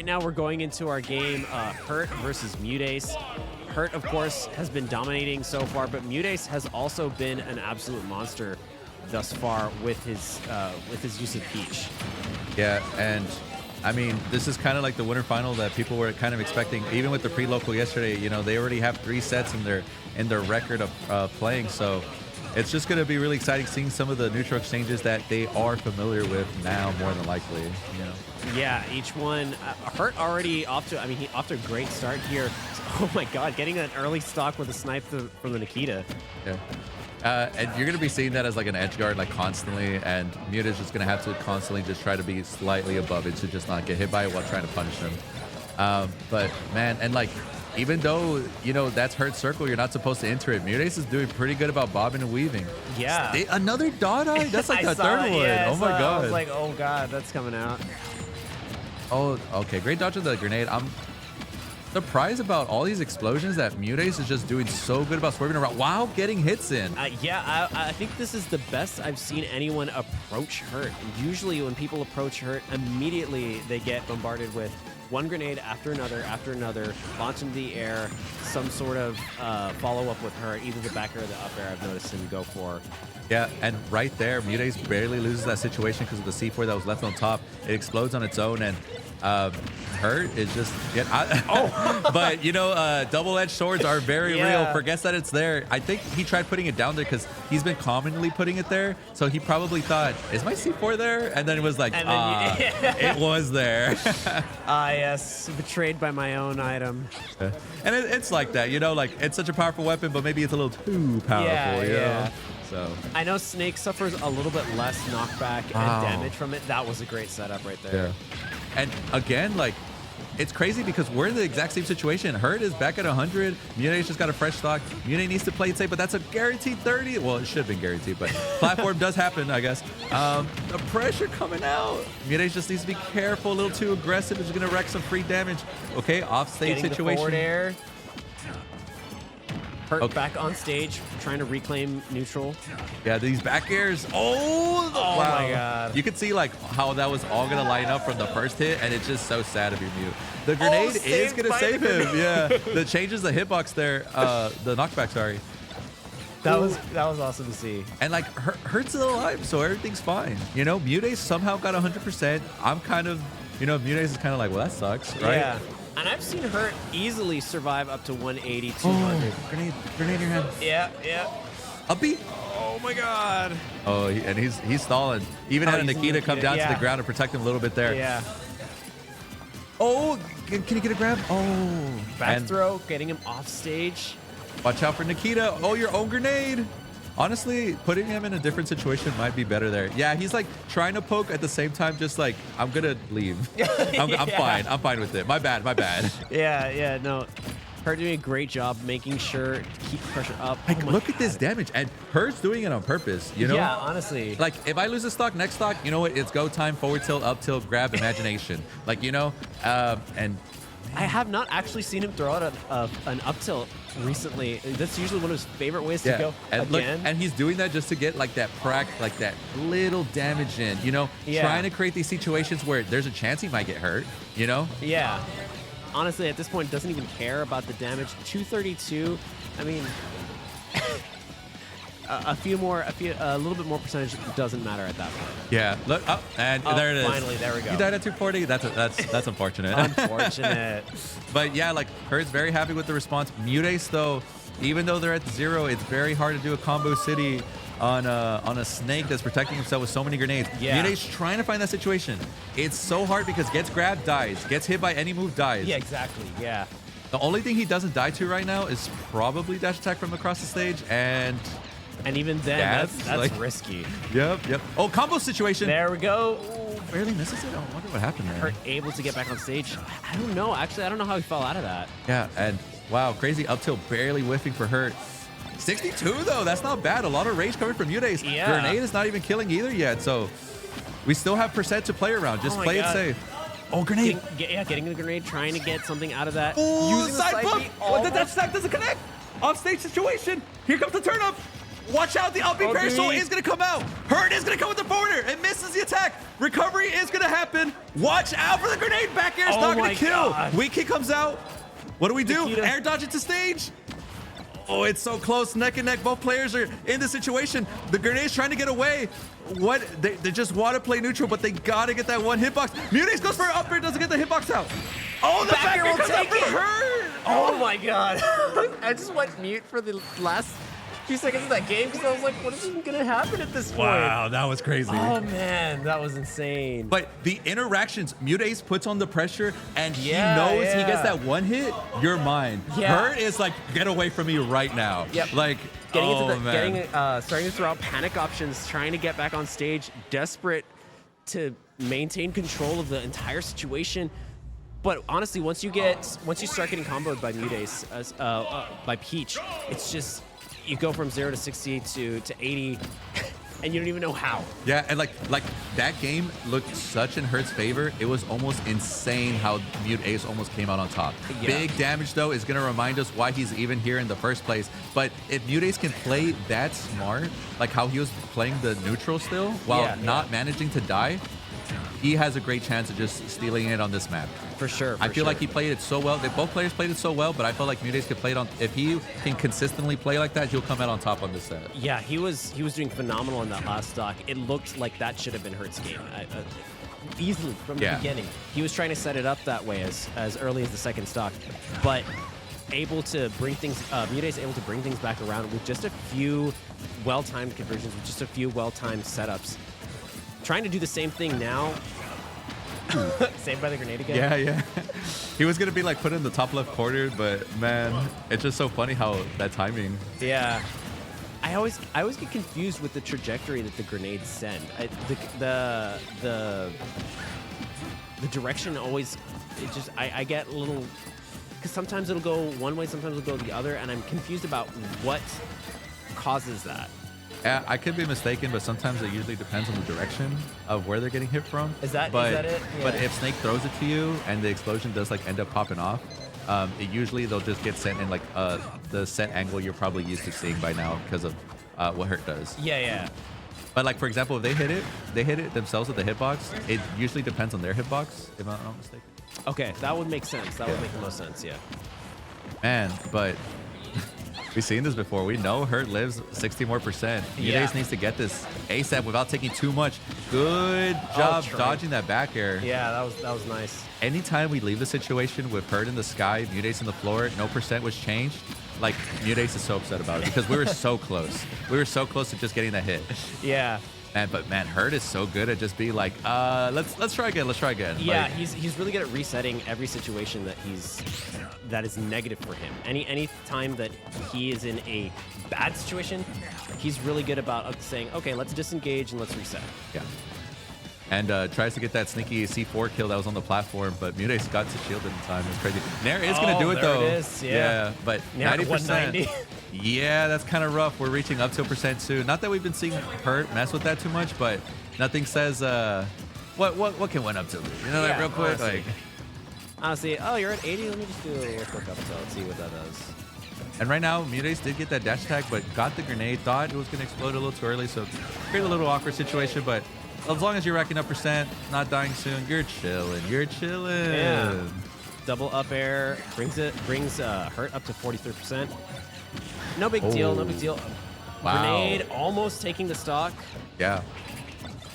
right now we're going into our game, Hurt versus MuteAce. Hurt, of course, has been dominating so far, but MuteAce has also been an absolute monster thus far with his use of Peach. Yeah, and I mean, this is kind of like the winter final that people were kind of expecting. Even with the pre-local yesterday, you know, they already have 3 sets in their record of playing. So it's just going to be really exciting seeing some of the neutral exchanges that they are familiar with now, more than likely. You know. Yeah, each one. Hurt already off to. I mean, off to a great start here. Oh my God, getting an early stock with a snipe from the Nikita. Yeah. And you're going to be seeing that as like an edge guard, like constantly, and Mutas just going to have to constantly just try to be slightly above it to just not get hit by it while trying to punish him. But man, and like, even though, you know, that's Hurt circle, you're not supposed to enter it. MuteAce is doing pretty good about bobbing and weaving. Yeah. Another dot eye? That's like the third one. Yeah, oh my God. I was like, oh God, that's coming out. Oh, okay. Great dodge of the grenade. I'm surprised about all these explosions that MuteAce is just doing so good about swerving around while getting hits in. Yeah, I think this is the best I've seen anyone approach Hurt. Usually when people approach Hurt, immediately they get bombarded with one grenade after another, launch into the air, some sort of follow-up with Hurt, either the back air or the up air I've noticed him go for. Yeah, and right there, MuteAce barely loses that situation because of the C4 that was left on top. It explodes on its own, and Hurt is just but you know, double-edged swords are very real. Forgets that it's there. I think he tried putting it down there because he's been commonly putting it there, so he probably thought, is my C4 there? And then it was like, it was there. Yes, betrayed by my own item. And it's like that, you know, like it's such a powerful weapon, but maybe it's a little too powerful, you know? So I know Snake suffers a little bit less knockback and damage from it. That was a great setup right there. Yeah. And again, like, it's crazy because we're in the exact same situation. Hurt is back at 100. MuteAce just got a fresh stock. Mute needs to play it safe, but that's a guaranteed 30. Well, it should have been guaranteed, but platform does happen, I guess. The pressure coming out. MuteAce just needs to be careful, a little too aggressive. It's going to wreck some free damage. Okay, off-stage situation. The forward air. Hurt back on stage, trying to reclaim neutral. Yeah, these back airs. Oh wow. My God. You can see like how that was all gonna line up from the first hit, and it's just so sad of your Mute. The grenade is gonna save him. Yeah, that changes the hitbox there. The knockback, sorry. That was awesome to see. And like Hurt's still alive, so everything's fine. You know, MuteAce somehow got 100%. I'm kind of, you know, MuteAce is kind of like, well, that sucks, right? Yeah. And I've seen Hurt easily survive up to 180, 200. Grenade in your hand. Yeah. A beat. Oh my God. Oh, and he's stalling. Even had a Nikita come down to the ground and protect him a little bit there. Yeah. Oh, can you get a grab? Oh. Back throw, getting him off stage. Watch out for Nikita. Oh, your own grenade. Honestly, putting him in a different situation might be better there. Yeah, he's like trying to poke at the same time, just like, I'm gonna leave. I'm fine. I'm fine with it. My bad. Yeah, no. Hurt doing a great job making sure to keep the pressure up. Like, look at this damage. And Hurt's doing it on purpose, you know? Yeah, honestly. Like, if I lose a stock, next stock, you know what? It's go time, forward tilt, up tilt, grab, imagination. Like, you know? And I have not actually seen him throw out an up tilt recently. That's usually one of his favorite ways to go. And look, and he's doing that just to get like that like that little damage in, you know, trying to create these situations where there's a chance he might get hurt, you know? Yeah. Honestly, at this point, doesn't even care about the damage. 232. I mean, a little bit more percentage doesn't matter at that point. Yeah. Look up, and there it is. Finally, there we go. He died at 240. That's unfortunate. Unfortunate. But yeah, like Hurt's very happy with the response. MuteAce though, even though they're at 0, it's very hard to do a combo city on a Snake that's protecting himself with so many grenades. Yeah. MuteAce trying to find that situation. It's so hard because gets grabbed, dies. Gets hit by any move, dies. Yeah, exactly. Yeah. The only thing he doesn't die to right now is probably dash attack from across the stage, and even then, that's like, risky. Yep. Oh, combo situation. There we go. Barely misses it. I wonder what happened there. Hurt able to get back on stage. I don't know. Actually, I don't know how he fell out of that. Yeah, and wow, crazy up tilt, barely whiffing for Hurt. 62 though, that's not bad. A lot of rage coming from MuteAce. Yeah. Grenade is not even killing either yet, so we still have percent to play around. Just play it safe. Oh, grenade. Getting the grenade, trying to get something out of that. Ooh, using side the bump. That stack doesn't connect. Off stage situation. Here comes the turn up. Watch out, the upping parasol is going to come out. Hurt is going to come with the forwarder. It misses the attack. Recovery is going to happen. Watch out for the grenade. Back air is not going to kill. Weak kick comes out. What do we do? Nikita. Air dodge it to stage. Oh, it's so close, neck and neck. Both players are in the situation. The grenade's trying to get away. What? They just want to play neutral, but they got to get that one hitbox. MuteAce goes for an up air, doesn't get the hitbox out. Oh, the back air will comes out take for it. Hurt. Oh my god. I just went mute for the last few seconds of that game because I was like, what is even going to happen at this point? Wow, that was crazy. Oh man, that was insane. But the interactions, MuteAce puts on the pressure and he knows he gets that one hit, you're mine. Hurt is like, get away from me right now. Yep. Like, starting to throw out panic options, trying to get back on stage, desperate to maintain control of the entire situation. But honestly, once you start getting comboed by MuteAce, by Peach, it's just you go from 0 to 60 to 80, and you don't even know how. Yeah, and like that game looked such in Hurt's favor. It was almost insane how MuteAce almost came out on top. Yeah. Big damage though is gonna remind us why he's even here in the first place. But if MuteAce can play that smart, like how he was playing the neutral still, while not managing to die, he has a great chance of just stealing it on this map. For sure. I feel like he played it so well. Both players played it so well, but I felt like MuteAce could play it on. If he can consistently play like that, he'll come out on top on this set. Yeah, he was doing phenomenal in that last stock. It looked like that should have been Hurt's game. Easily from the beginning. He was trying to set it up that way as early as the second stock, but able to bring things, MuteAce able to bring things back around with just a few well-timed conversions, with just a few well-timed setups. Trying to do the same thing now. Saved by the grenade again. Yeah. He was gonna be like put in the top left corner, but man, it's just so funny how that timing. Yeah. I always get confused with the trajectory that the grenades send. The direction always, I get a little, because sometimes it'll go one way, sometimes it'll go the other, and I'm confused about what causes that. Yeah, I could be mistaken, but sometimes it usually depends on the direction of where they're getting hit from. Is that it? Yeah. But if Snake throws it to you and the explosion does like end up popping off, it usually they'll just get sent in like the set angle you're probably used to seeing by now because of what Hurt does. Yeah. But like for example, if they hit it themselves with the hitbox, it usually depends on their hitbox, if I'm not mistaken. Okay, that would make sense. That would make the most sense, yeah. Man, but we've seen this before. We know Hurt lives 60% more. MuteAce needs to get this ASAP without taking too much. Good job dodging that back air. Yeah, that was nice. Anytime we leave the situation with Hurt in the sky, MuteAce in the floor, no percent was changed, like MuteAce is so upset about it because we were so close. We were so close to just getting that hit. Yeah. Man, Hurt is so good at just being like, let's try again. Yeah, like, he's really good at resetting every situation that is negative for him. Any time that he is in a bad situation, he's really good about saying, okay, let's disengage and let's reset. Yeah. And tries to get that sneaky C4 kill that was on the platform, but MuteAce got to shield it in time. It's crazy. Nair is going to do it, though. It is, yeah. But Nair 90%. Yeah, that's kind of rough. We're reaching up to a percent soon. Not that we've been seeing Hurt mess with that too much, but nothing says what can win up to? You know, like real quick, honestly, oh, you're at 80. Let me just do a little quick up to. Let's see what that does. And right now, MuteAce did get that dash attack, but got the grenade. Thought it was going to explode a little too early, so create a little awkward situation. But as long as you're racking up percent, not dying soon, you're chilling. Yeah. Double up air brings Hurt up to 43%. No big deal. Wow. Grenade almost taking the stock. Yeah.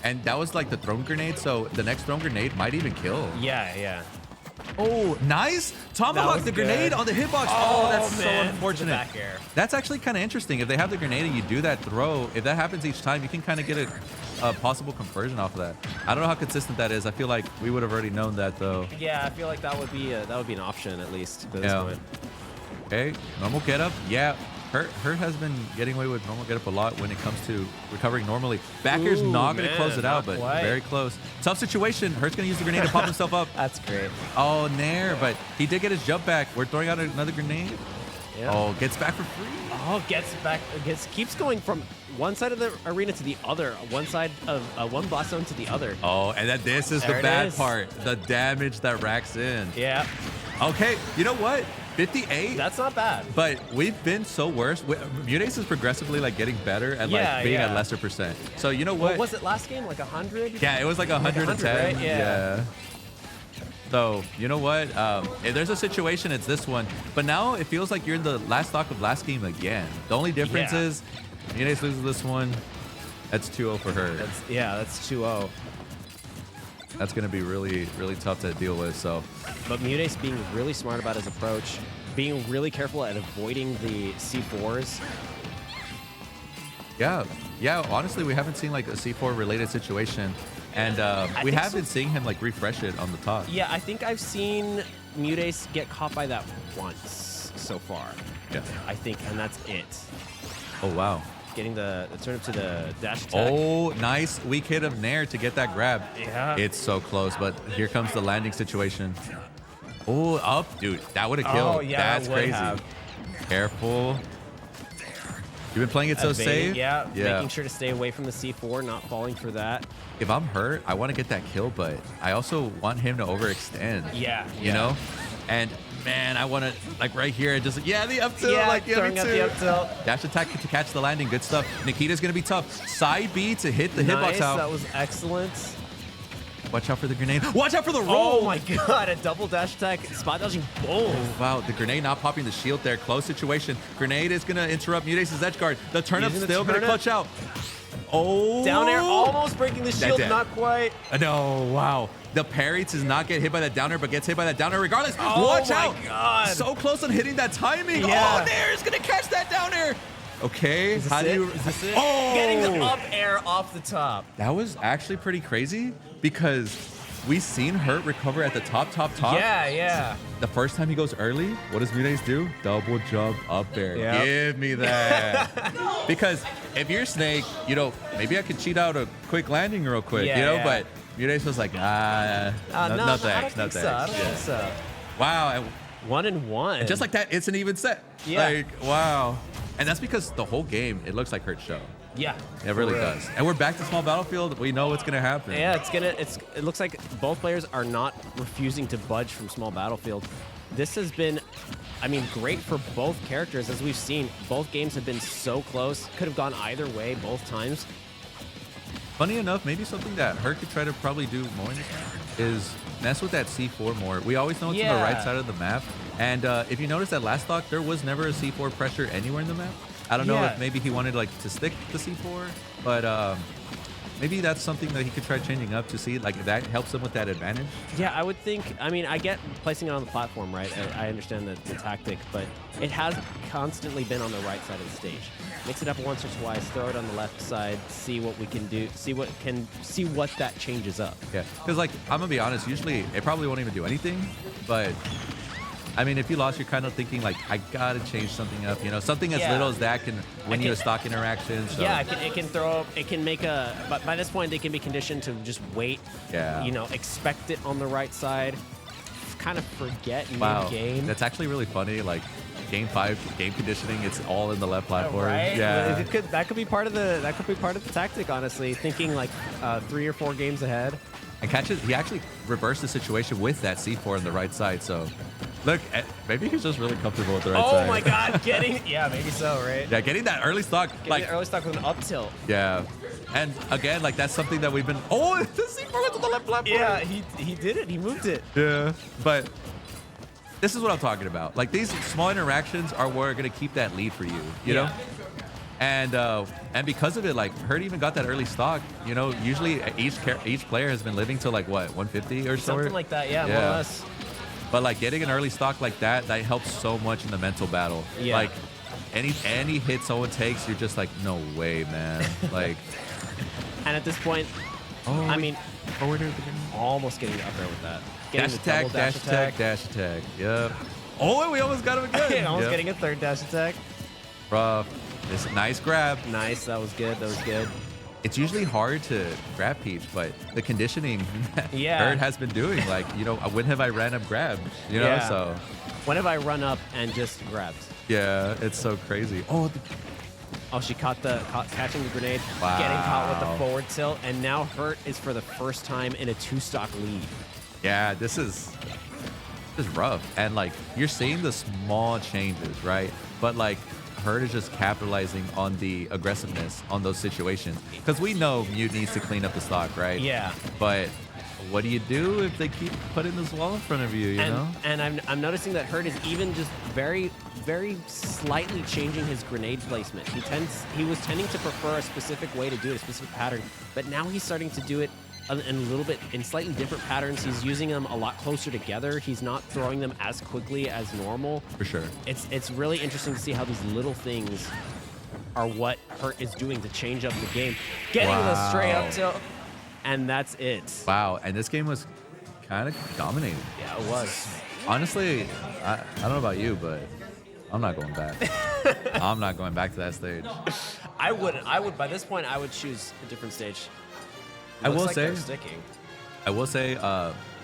And that was like the thrown grenade, so the next thrown grenade might even kill. Yeah. Oh, nice! Tomahawk the grenade on the hitbox. Oh, that's so unfortunate. Back air. That's actually kind of interesting. If they have the grenade and you do that throw, if that happens each time, you can kind of get a possible conversion off of that. I don't know how consistent that is. I feel like we would have already known that, though. Yeah, I feel like that would be an option at least at this point. Okay, normal get up. Yeah. Hurt has been getting away with normal get up a lot when it comes to recovering normally. Back air's not going to close it out, but very close. Tough situation. Hurt's going to use the grenade to pop himself up. That's great. Oh, Nair, but he did get his jump back. We're throwing out another grenade. Yeah. Oh, gets back for free. Oh, keeps going from one side of the arena to the other, one side of one blast zone to the other. Oh, and then this is the bad part. The damage that racks in. Yeah. Okay, you know what? 58? That's not bad. But we've been so worse. MuteAce is progressively like getting better and like being at lesser percent. So you know what? What was it last game? Like 100? Yeah, it was like 110. Right? Yeah. So you know what? If there's a situation, it's this one. But now it feels like you're in the last stock of last game again. The only difference is MuteAce loses this one. That's 2-0 for her. That's 2-0. That's going to be really, really tough to deal with. So, but MuteAce being really smart about his approach, being really careful at avoiding the C4s. Yeah. Honestly, we haven't seen like a C4 related situation, and we have been seeing him like refresh it on the top. Yeah, I think I've seen MuteAce get caught by that once so far. Yeah. I think, and that's it. Oh wow. Getting the turn up to the dash attack. Oh, nice weak hit of Nair to get that grab. Yeah. It's so close, but here comes the landing situation. Oh, up, dude. That would have killed. Oh, yeah, that's crazy. Careful. You've been playing it so safe. Yeah, making sure to stay away from the C4, not falling for that. If I'm hurt, I want to get that kill, but I also want him to overextend. Yeah. You know? And man, I want to, like right here, just, the up tilt. Yeah, like, throwing up the up tilt. Dash attack to catch the landing. Good stuff. Nikita's going to be tough. Side B to hit the hitbox out. That was excellent. Watch out for the grenade. Watch out for the roll. Oh my god, a double dash attack. Spot dodging both. Wow, the grenade not popping the shield there. Close situation. Grenade is going to interrupt MuteAce's edge guard. The turnip still going to clutch out. Oh. Down air almost breaking the shield, not quite. No, wow. The parry does not get hit by that downer, but gets hit by that downer regardless. Oh, watch out. God. So close on hitting that timing. Yeah. Oh, Nair is going to catch that downer. Okay. Is this it? Oh. Getting the up air off the top. That was actually pretty crazy because we've seen Hurt recover at the top. Yeah. The first time he goes early, what does MuteAce do? Double jump up there. Yep. Give me that. Because if you're Snake, maybe I could cheat out a quick landing real quick, but MuteAce was like, no thanks. I don't think so. Wow. 1-1. And just like that, it's an even set. Yeah. Like, wow. And that's because the whole game, it looks like Hurt's show. Yeah. It really does. And we're back to small battlefield. We know what's going to happen. Yeah, it looks like both players are not refusing to budge from small battlefield. This has been, great for both characters. As we've seen, both games have been so close. Could have gone either way both times. Funny enough, maybe something that Hurt could try to probably do more is mess with that C4 more. We always know it's on the right side of the map. And if you notice that last stock, there was never a C4 pressure anywhere in the map. I don't know if maybe he wanted to stick the C4, but maybe that's something that he could try changing up to see if that helps him with that advantage. Yeah, I would think. I get placing it on the platform, right? I understand the tactic, but it has constantly been on the right side of the stage. Mix it up once or twice, throw it on the left side, see what we can do, see what that changes up. Yeah, because I'm gonna be honest. Usually, it probably won't even do anything, but. If you lost, you're kind of thinking I gotta change something up. Something as little as that can win you a stock interaction. So. Yeah, it can throw. It can make a. But by this point, they can be conditioned to just wait. Yeah. Expect it on the right side. Kind of forget mid-game. That's actually really funny. Game 5, game conditioning. It's all in the left platform. Right? Yeah. That could be part of the tactic. Honestly, thinking 3 or 4 games ahead. And he actually reversed the situation with that C4 on the right side. So, look, maybe he's just really comfortable with the right side. Oh my God, maybe so, right? Yeah, getting that early stock. The early stock with an up tilt. Yeah. And again, that's something that we've been. Oh, the C4 went to the left platform. Yeah, he did it. He moved it. Yeah. But this is what I'm talking about. These small interactions are what are going to keep that lead for you, you know? And because of it, Hurt even got that early stock. Usually each player has been living till what, 150 or so? Something like that, yeah, more or less. But getting an early stock like that helps so much in the mental battle. Yeah. Any hit someone takes, you're just no way, man. And at this point, forward almost getting up there with that. Dash attack. Yep. Oh, we almost got him again. Almost getting a third dash attack. Rough. This nice grab. Nice. That was good. It's usually hard to grab Peach, but the conditioning Hurt has been doing, when have I ran up grabbed? So. When have I run up and just grabbed? Yeah, it's so crazy. Oh, she catching the grenade, wow. Getting caught with the forward tilt, and now Hurt is for the first time in a 2-stock lead. Yeah, this is It's rough. And like you're seeing the small changes, right? But like Hurt is just capitalizing on the aggressiveness on those situations. Because we know Mute needs to clean up the stock, right? Yeah. But what do you do if they keep putting this wall in front of you, you know? And I'm noticing that Hurt is even just very slightly changing his grenade placement. He was tending to prefer a specific way to do it, a specific pattern, but now he's starting to do it in a little bit in slightly different patterns. He's using them a lot closer together. He's not throwing them as quickly as normal. For sure. It's really interesting to see how these little things are what Hurt is doing to change up the game. Getting the straight up tilt, and that's it. Wow, and this game was kind of dominating. Yeah, it was. Honestly, I don't know about you, but I'm not going back. I'm not going back to that stage. I would. By this point, I would choose a different stage. I will like say, they're sticking.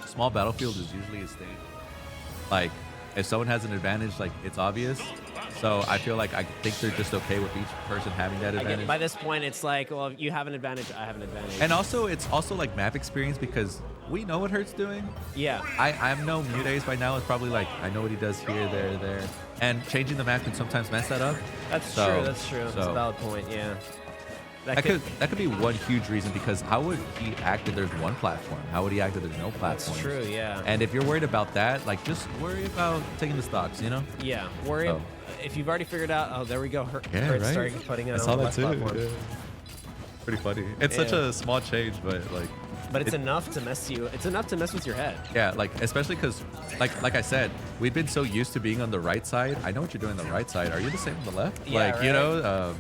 Small battlefield is usually a stage. Like, if someone has an advantage, like it's obvious. So I feel like I think they're just okay with each person having that advantage. By this point, it's like, well, if you have an advantage, I have an advantage. And also, it's also like map experience because we know what Hurt's doing. Yeah. I know MuteAce by now is probably like, I know what he does here, there. And changing the map can sometimes mess that up. That's true. That's a valid point, yeah. That could be one huge reason, because how would he act if there's one platform? How would he act if there's no platform? That's true, yeah. And if you're worried about that, like just worry about taking the stocks, you know? Yeah, if you've already figured out, oh, there we go. Hurt starting putting it I on saw the that left too. platform. Yeah. Pretty funny. It's such a small change, but like. But it's enough to mess you. It's enough to mess with your head. Yeah, like especially because, like I said, we've been so used to being on the right side. I know what you're doing on the right side. Are you the same on the left? Yeah, like right. You know.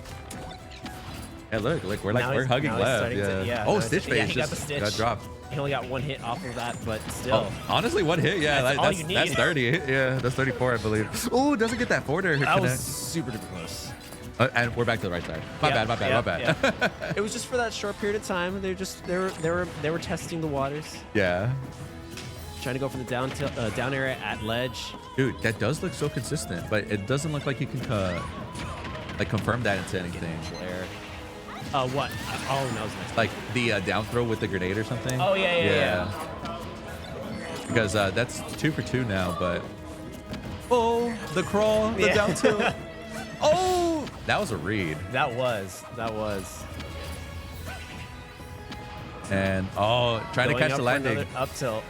Yeah, look, we're hugging left. Oh, stitch phase he got the stitch. got dropped. He only got one hit off of that, but still. Oh, honestly, one hit, yeah, That's all you need. That's 30. Yeah, that's 34, I believe. Oh, doesn't get that forwarder. That was super duper close. And we're back to the right side. My bad. Yeah. It was just for that short period of time. They were testing the waters. Yeah. Trying to go for the down area at ledge. Dude, that does look so consistent, but it doesn't look like you can like confirm that into anything. Flare. What? Oh no, like the down throw with the grenade or something. Oh yeah. Because that's 2 for 2 now, but the crawl, the down tilt. Oh, that was a read. That was. And trying to catch the landing. Up tilt.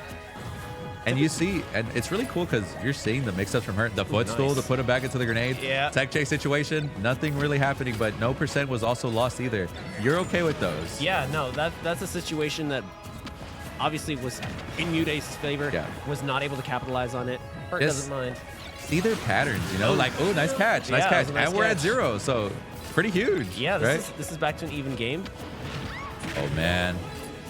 And you see, and it's really cool because you're seeing the mix-ups from her. The footstool to put him back into the grenade. Yeah. Tech chase situation, nothing really happening, but no percent was also lost either. You're okay with those? Yeah, no, that's a situation that obviously was in MuteAce's favor. Yeah. Was not able to capitalize on it. Hurt doesn't mind. See their patterns, you know? Like, oh, nice catch, nice catch. And we're at 0, so pretty huge. Yeah, this is back to an even game. Oh, man.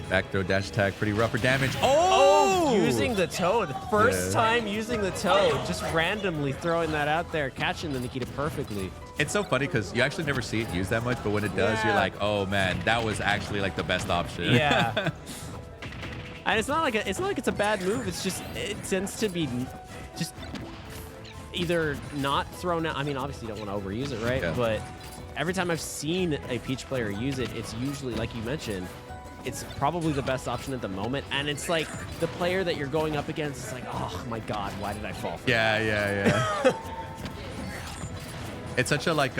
Back throw, dash attack, pretty rough for damage. Oh! Using the toad. First time using the toad. Just randomly throwing that out there, catching the Nikita perfectly. It's so funny because you actually never see it used that much, but when it does, you're like, oh, man, that was actually like the best option. Yeah. And it's not like it's a bad move. It's just, it tends to be just either not thrown out. I mean, obviously you don't want to overuse it, right? Yeah. But every time I've seen a Peach player use it, it's usually, like you mentioned, it's probably the best option at the moment. And it's like the player that you're going up against is like, oh my God, why did I fall for that? Yeah. It's such a like,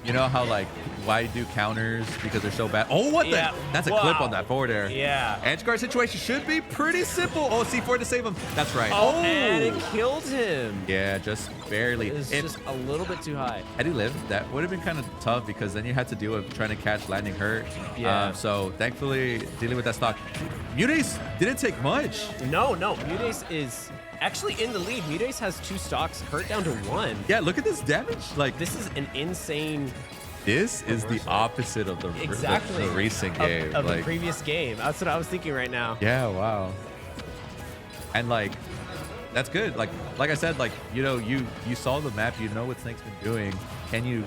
you know how like, why do counters because they're so bad? Oh, what the? That's a clip on that forward air. Yeah. Edge guard situation should be pretty simple. Oh, C4 to save him. That's right. Oh, and it killed him. Yeah, just barely. It's just a little bit too high. Had he lived, that would have been kind of tough because then you had to deal with trying to catch landing hurt. Yeah. So thankfully, dealing with that stock. MuteAce didn't take much. No. MuteAce is actually in the lead. MuteAce has 2 stocks, hurt down to 1. Yeah, look at this damage. Like this is an insane. This is the opposite of the recent game. Of the previous game. That's what I was thinking right now. Yeah, wow. And like, that's good. Like I said, like, you know, you saw the map, you know what Snake's been doing. Can you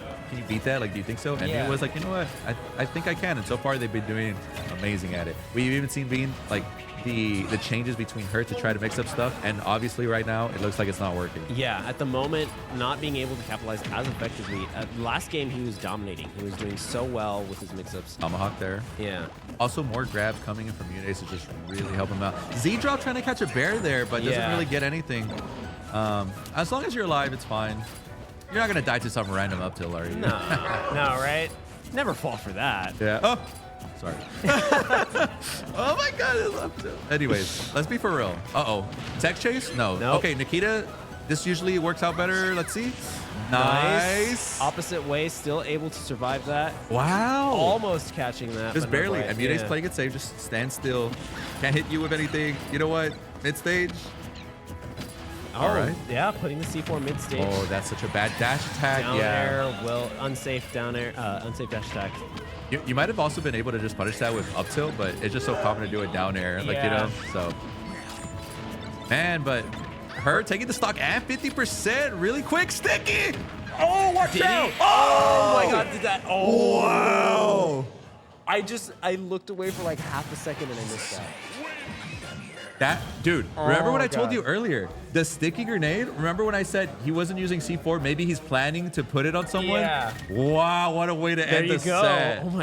beat that? Like, do you think so? And he was like, you know what? I think I can. And so far they've been doing amazing at it. We've even seen Bean like the changes between her to try to mix up stuff, and obviously right now it looks like it's not working. Yeah, at the moment, not being able to capitalize as effectively. Last game he was dominating. He was doing so well with his mix-ups. Tomahawk there. Yeah. Also, more grabs coming in from MuteAce to just really help him out. Z-Drop trying to catch a bear there, but doesn't really get anything. As long as you're alive, it's fine. You're not going to die to some random up tilt, are you? No, right? Never fall for that. Yeah. Oh, sorry. Oh my God, it's up tilt. Anyways, let's be for real. Uh-oh. Tech chase? No. Nope. Okay, Nikita, this usually works out better. Let's see. Nice. Opposite way, still able to survive that. Wow. Almost catching that. Just but no barely. quite. And MuteAce playing it safe. Just stand still. Can't hit you with anything. You know what? Mid-stage. All right. Yeah, putting the C4 mid stage. Oh, that's such a bad dash attack. Down air, unsafe down air, unsafe dash attack. You might have also been able to just punish that with up tilt, but it's just so common to do it down air, like, you know, so. Man, but her taking the stock at 50% really quick. Sticky. Oh, watch out. Oh my God, did that. Oh, wow. I looked away for like half a second and I missed that. That, dude, remember what I told God. you earlier? The sticky grenade, remember when I said he wasn't using C4? Maybe he's planning to put it on someone? Yeah. Wow, what a way to end the set. Oh my